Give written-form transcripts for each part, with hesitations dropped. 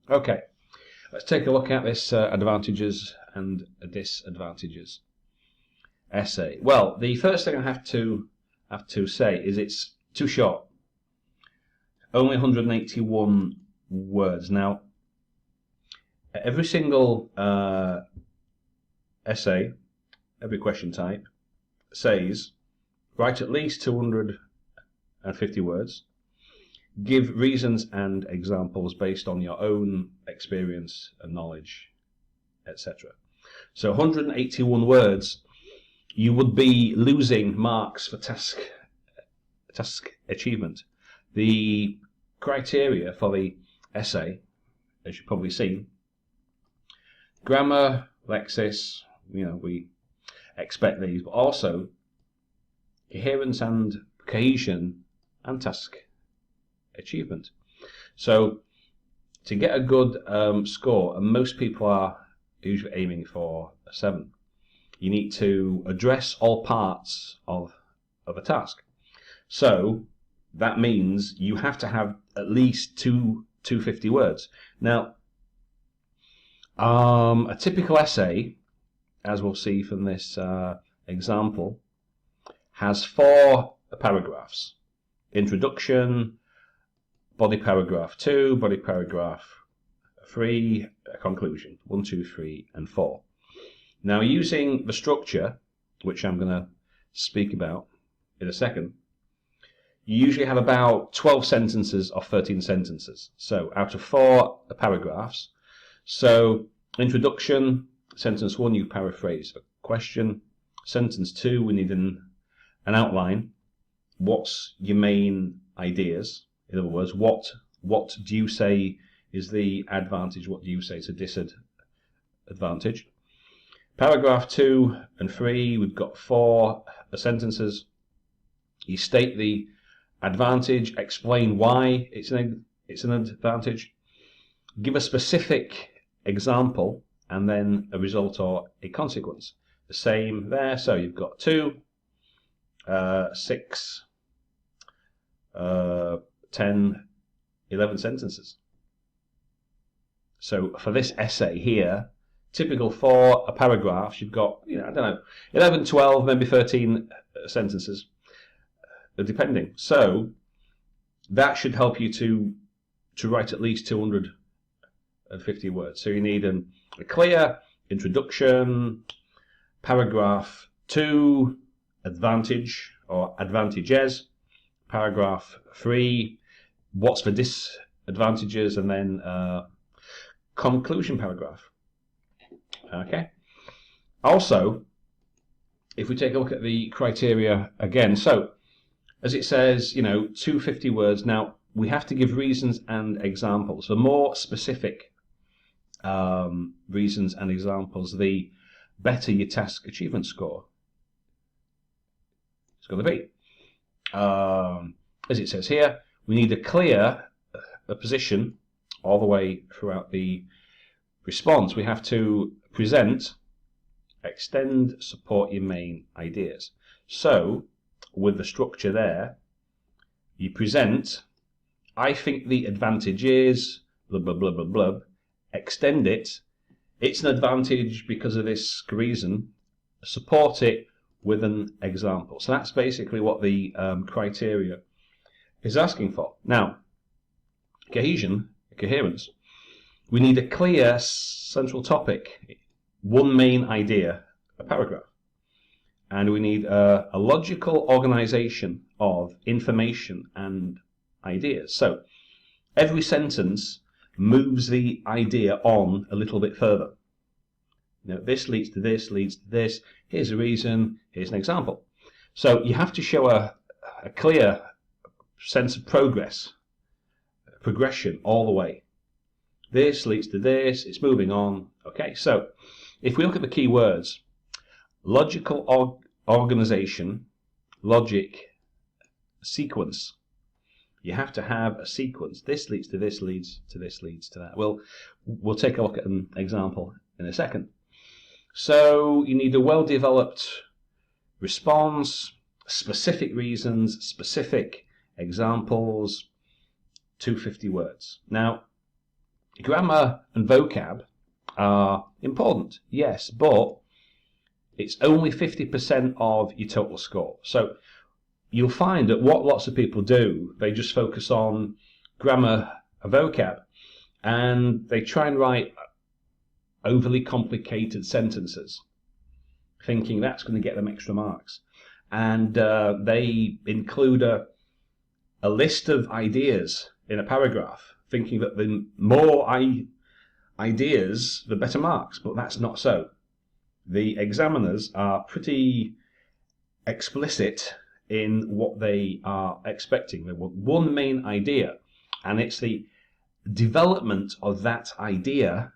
Okay, let's take a look at this advantages and disadvantages essay. Well, the first thing I have to say is it's too short. Only 181 words. Now, every single essay, every question type says write at least 250 words. Give reasons and examples based on your own experience and knowledge, etc. So 181 words, you would be losing marks for task achievement. The criteria for the essay, as you've probably seen, grammar, lexis, we expect these, but also coherence and cohesion and task achievement. So to get a good score, and most people are usually aiming for a 7, you need to address all parts of a task. So that means you have to have at least 250 words. Now, a typical essay, as we'll see from this example, has 4 paragraphs. Introduction, body paragraph 2, body paragraph 3, conclusion, 1, 2, 3, and 4. Now, using the structure, which I'm going to speak about in a second, you usually have about 12 sentences or 13 sentences. So out of 4 paragraphs, so introduction, sentence 1, you paraphrase the question. Sentence 2, we need an outline. What's your main ideas? In other words, what do you say is the advantage? What do you say is a disadvantage? Paragraph 2 and 3, we've got 4 sentences. You state the advantage, explain why it's an advantage, give a specific example, and then a result or a consequence. The same there. So you've got 2, 6, 10, 11 sentences. So for this essay here, typical for a paragraph, you've got, 11, 12, maybe 13 sentences, depending. So that should help you to write at least 250 words. So you need a clear introduction, paragraph 2, advantage or advantages, paragraph 3, what's the disadvantages, and then conclusion paragraph. Okay. Also, if we take a look at the criteria again, so as it says, 250 words. Now we have to give reasons and examples. The more specific reasons and examples, the better your task achievement score is going to be. As it says here, we need a clear position all the way throughout the response. We have to present, extend, support your main ideas. So with the structure there, you present, I think the advantage is blah blah blah blah blah, extend it, it's an advantage because of this reason, support it with an example. So that's basically what the criteria is asking for. Now, coherence, we need a clear central topic, one main idea, a paragraph. And we need a logical organization of information and ideas. So every sentence moves the idea on a little bit further. This leads to this, leads to this. Here's a reason, here's an example. So you have to show a clear sense of progression all the way. This leads to this, it's moving on. Okay, so if we look at the key words, logical organization, logic, sequence. You have to have a sequence. This leads to this, leads to this, leads to that. We'll take a look at an example in a second. So you need a well-developed response, specific reasons, specific examples, 250 words. Now, grammar and vocab are important, yes, but it's only 50% of your total score. So you'll find that what lots of people do, they just focus on grammar and vocab, and they try and write overly complicated sentences, thinking that's going to get them extra marks. And they include a list of ideas in a paragraph, thinking that the more ideas, the better marks, but that's not so. The examiners are pretty explicit in what they are expecting. They want one main idea, and it's the development of that idea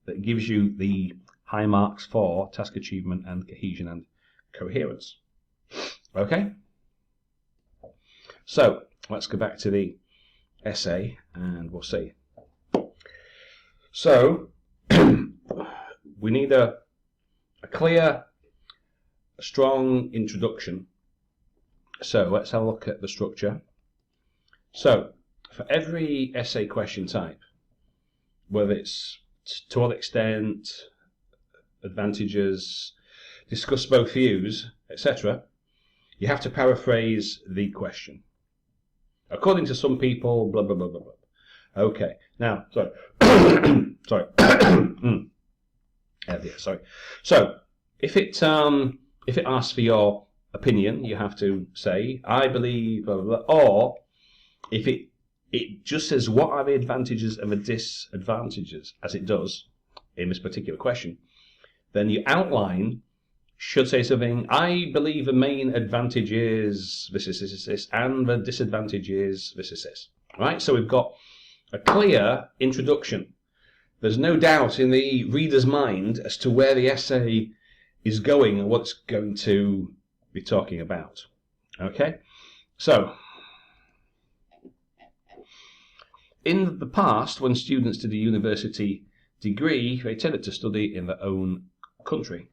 that gives you the high marks for task achievement and cohesion and coherence. Okay? So let's go back to the essay and we'll see. So we need a clear, strong introduction. So let's have a look at the structure. So for every essay question type, whether it's to what extent, advantages, discuss both views, etc., you have to paraphrase the question. According to some people, blah, blah, blah, blah, blah. Okay, now, sorry. Sorry. Sorry. So, if it asks for your opinion, you have to say, I believe, blah, blah, blah. Or, if it just says, what are the advantages and the disadvantages, as it does in this particular question, then your outline should say something, I believe the main advantage is this, and the disadvantage is this. Right? So we've got a clear introduction. There's no doubt in the reader's mind as to where the essay is going and what it's going to be talking about. Okay? So, in the past, when students did a university degree, they tended to study in their own country.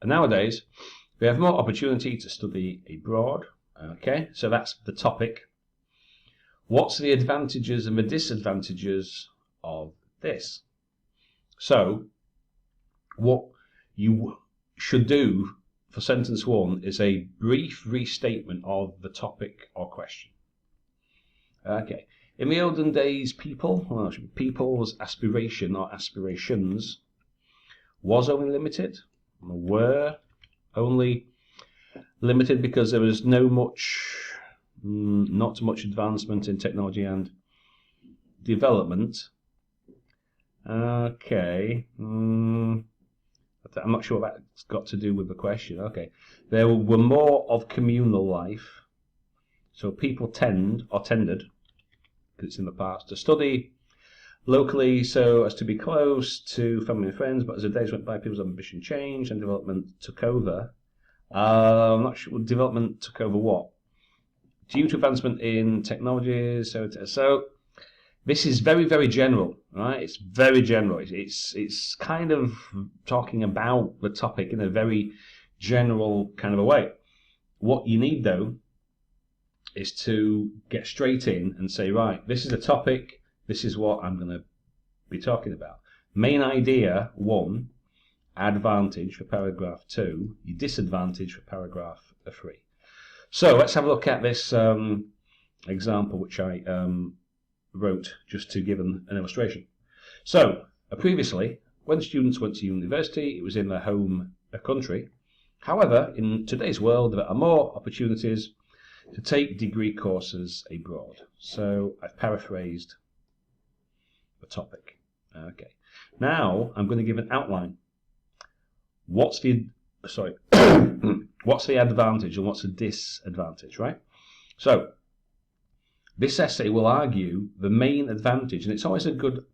And nowadays, we have more opportunity to study abroad. Okay, so that's the topic. What's the advantages and the disadvantages of this? So, what you should do for sentence 1 is a brief restatement of the topic or question. Okay, in the olden days, people's aspiration or aspirations was only limited. Were only limited because there was not much advancement in technology and development. Okay, I'm not sure what that's got to do with the question. Okay, there were more of communal life, so people tended, because it's in the past, to study locally so as to be close to family and friends, but as the days went by, people's ambition changed and development took over. I'm not sure, development took over what? Due to advancement in technologies, so this is very, very general, right? It's very general. It's kind of talking about the topic in a very general kind of a way. What you need, though, is to get straight in and say, right, this is the topic, this is what I'm going to be talking about. Main idea 1, advantage for paragraph 2, your disadvantage for paragraph 3. So let's have a look at this example which I wrote just to give an illustration. So previously, when students went to university, it was in their home country. However, in today's world, there are more opportunities to take degree courses abroad. So I've paraphrased the topic. Okay. Now I'm going to give an outline. What's the advantage and what's the disadvantage, right? So this essay will argue the main advantage, and it's always a good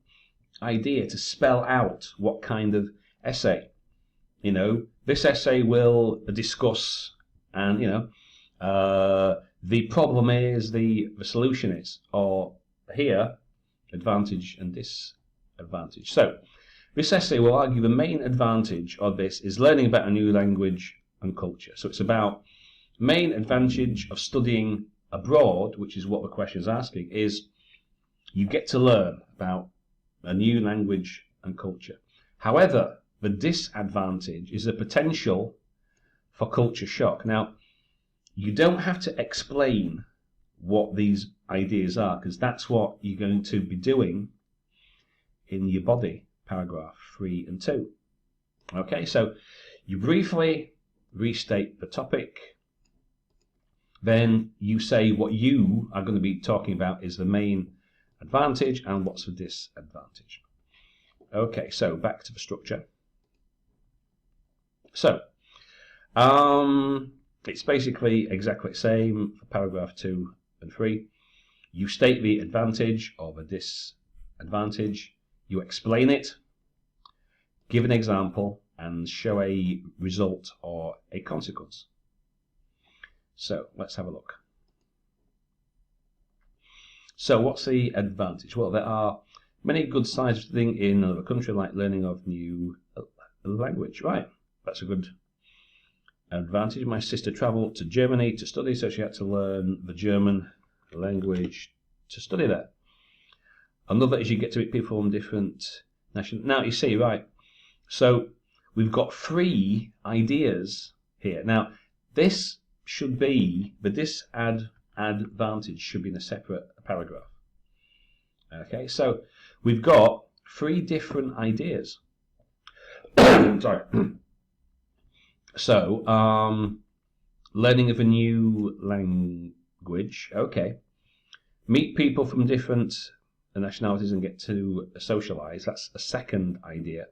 idea to spell out what kind of essay. You know, this essay will discuss, and the problem is, the solution is, or here, advantage and disadvantage. So this essay will argue the main advantage of this is learning about a new language and culture. So it's about main advantage of studying abroad, which is what the question is asking, is you get to learn about a new language and culture. However, the disadvantage is the potential for culture shock. Now, you don't have to explain what these ideas are, because that's what you're going to be doing in your body, paragraph 3 and 2. Okay, so you briefly restate the topic, then you say what you are going to be talking about is the main advantage and what's the disadvantage. Okay, so back to the structure. So, it's basically exactly the same for paragraph 2 and 3. You state the advantage or the disadvantage, you explain it, give an example, and show a result or a consequence. So, let's have a look. So, what's the advantage? Well, there are many good sides of studying in another country, like learning of new language. Right, that's a good advantage. My sister travelled to Germany to study, so she had to learn the German language to study there. Another is you get to meet people from different nationalities. Now, you see, right, so we've got 3 ideas here. Now, this should be, the disadvantage should be in a separate paragraph. Okay, so we've got 3 different ideas. Sorry. So, learning of a new language, okay. Meet people from different nationalities and get to socialize, that's a second idea.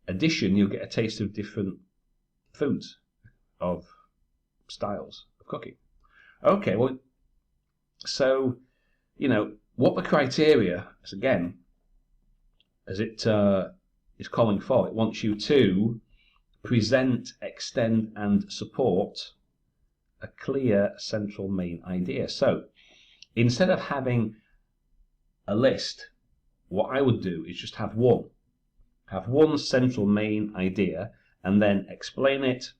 Addition, you'll get a taste of different foods, of styles of cooking. Okay, well, so, you know, what the criteria is, again, as it is calling for, it wants you to present, extend, and support a clear central main idea. So, instead of having a list, what I would do is just have one. Have one central main idea, and then explain it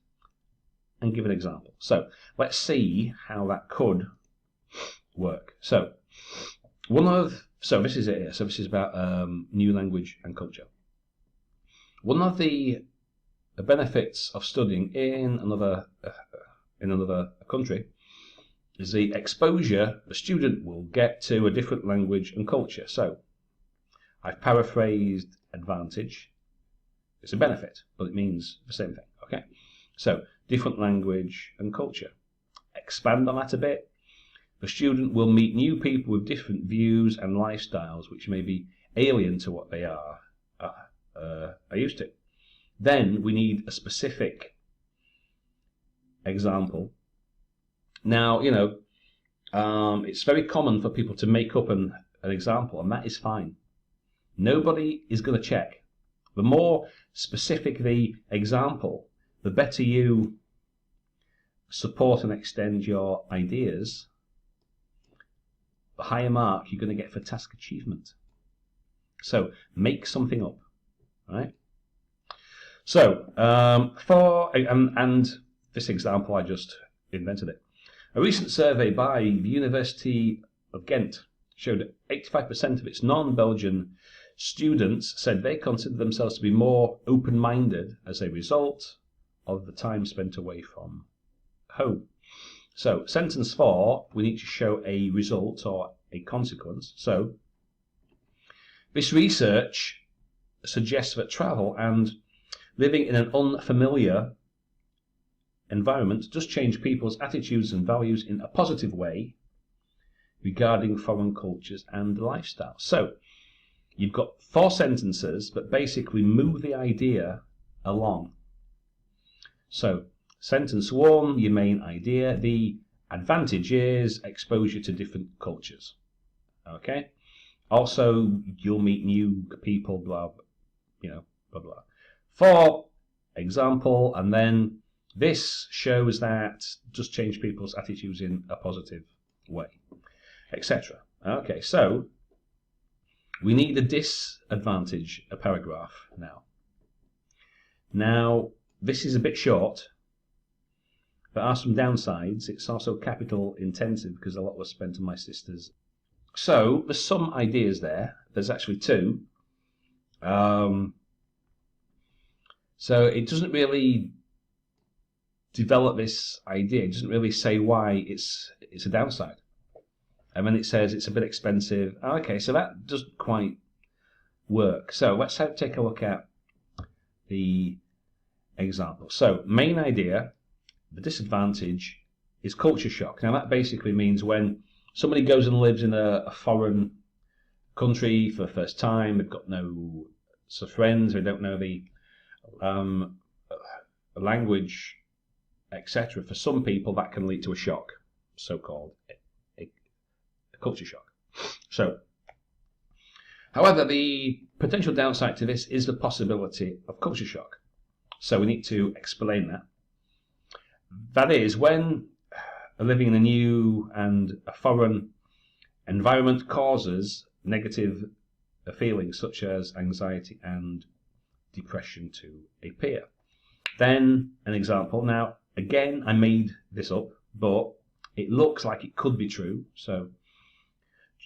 and give an example. So, let's see how that could work. So, this is it here. So, this is about new language and culture. One of the benefits of studying in another country is the exposure the student will get to a different language and culture. So, I've paraphrased advantage. It's a benefit, but it means the same thing. Okay, so different language and culture. Expand on that a bit. The student will meet new people with different views and lifestyles, which may be alien to what they are used to. Then we need a specific example. Now, you know, it's very common for people to make up an example, and that is fine. Nobody is going to check. The more specific the example, the better you support and extend your ideas, the higher mark you're going to get for task achievement. So, make something up, right? So, and this example, I just invented it. A recent survey by the University of Ghent showed that 85% of its non-Belgian students said they consider themselves to be more open-minded as a result of the time spent away from home. So, sentence 4, we need to show a result or a consequence. So, this research suggests that travel and living in an unfamiliar environment does change people's attitudes and values in a positive way regarding foreign cultures and lifestyles. So, you've got 4 sentences, but basically move the idea along. So, sentence 1, your main idea. The advantage is exposure to different cultures. Okay? Also, you'll meet new people, blah, blah, blah. 4, example, and then this shows that does change people's attitudes in a positive way, etc. Okay, so we need a disadvantage, a paragraph now. Now, this is a bit short. There are some downsides. It's also capital intensive because a lot was spent on my sisters. So, there's some ideas there. There's actually 2. So it doesn't really develop this idea. It doesn't really say why it's a downside. And then it says it's a bit expensive. Okay, so that doesn't quite work. So let's take a look at the example. So main idea, the disadvantage is culture shock. Now that basically means when somebody goes and lives in a foreign country for the first time, they've got no friends, they don't know the language, etc. For some people that can lead to a shock, so-called a culture shock. So, however, the potential downside to this is the possibility of culture shock. So we need to explain that. That is, when living in a new and a foreign environment causes negative feelings such as anxiety and depression to a peer. Then an example. Now, again, I made this up, but it looks like it could be true. So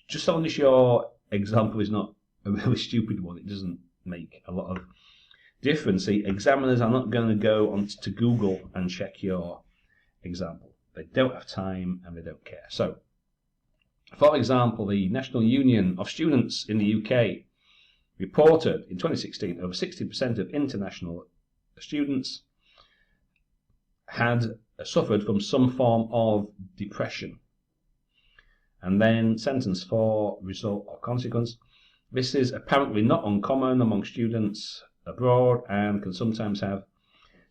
just so long as your example is not a really stupid one, it doesn't make a lot of difference. See, examiners are not going to go on to Google and check your example. They don't have time and they don't care. So, for example, the National Union of Students in the UK reported in 2016 over 60% of international students had suffered from some form of depression. And then sentence for result or consequence. This is apparently not uncommon among students abroad and can sometimes have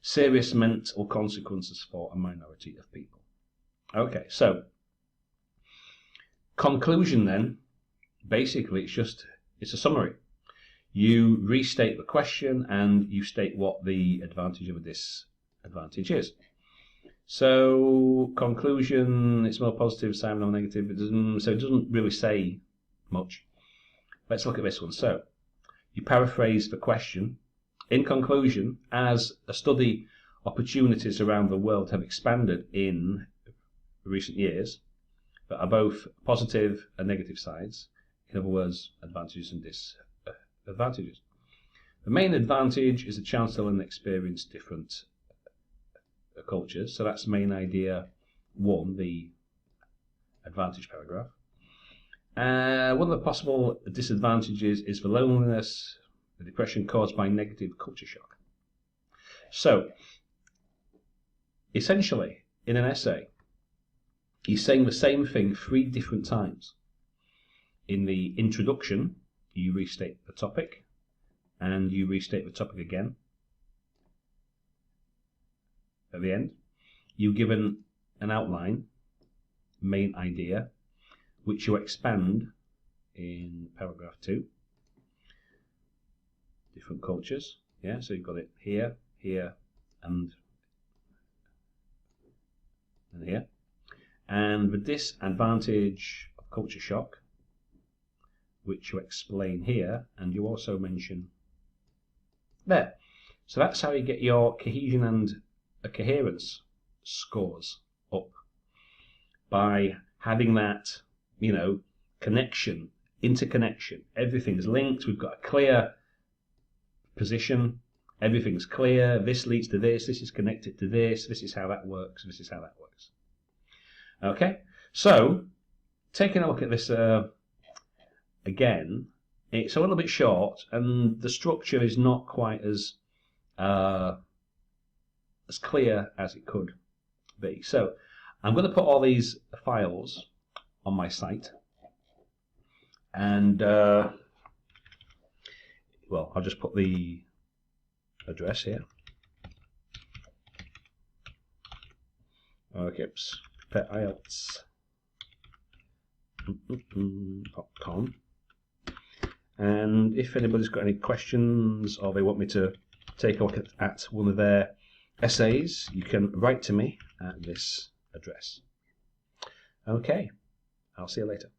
serious mental consequences for a minority of people. Okay, so conclusion then, basically it's a summary. You restate the question and you state what the advantage of a disadvantage is. So conclusion, it's more positive, sign or negative. It doesn't really say much. Let's look at this one. So you paraphrase the question. In conclusion, as a study opportunities around the world have expanded in recent years that are both positive and negative sides, in other words, advantages and disadvantages. The main advantage is a chance to learn and experience different cultures. So that's main idea 1, the advantage paragraph. One of the possible disadvantages is the loneliness, the depression caused by negative culture shock. So, essentially, in an essay, he's saying the same thing 3 different times. In the introduction, you restate the topic, and you restate the topic again. At the end, you give an outline, main idea, which you expand in paragraph 2. Different cultures, yeah, so you've got it here, here, and here. And the disadvantage of culture shock, which you explain here, and you also mention there. So that's how you get your cohesion and coherence scores up, by having that, connection, interconnection. Everything's linked. We've got a clear position. Everything's clear. This leads to this. This is connected to this. This is how that works. This is how that works. Okay. So, taking a look at this again, it's a little bit short, and the structure is not quite as clear as it could be. So, I'm going to put all these files on my site, and well, I'll just put the address here. Okay, IELTS.com. And if anybody's got any questions or they want me to take a look at one of their essays, you can write to me at this address. Okay, I'll see you later.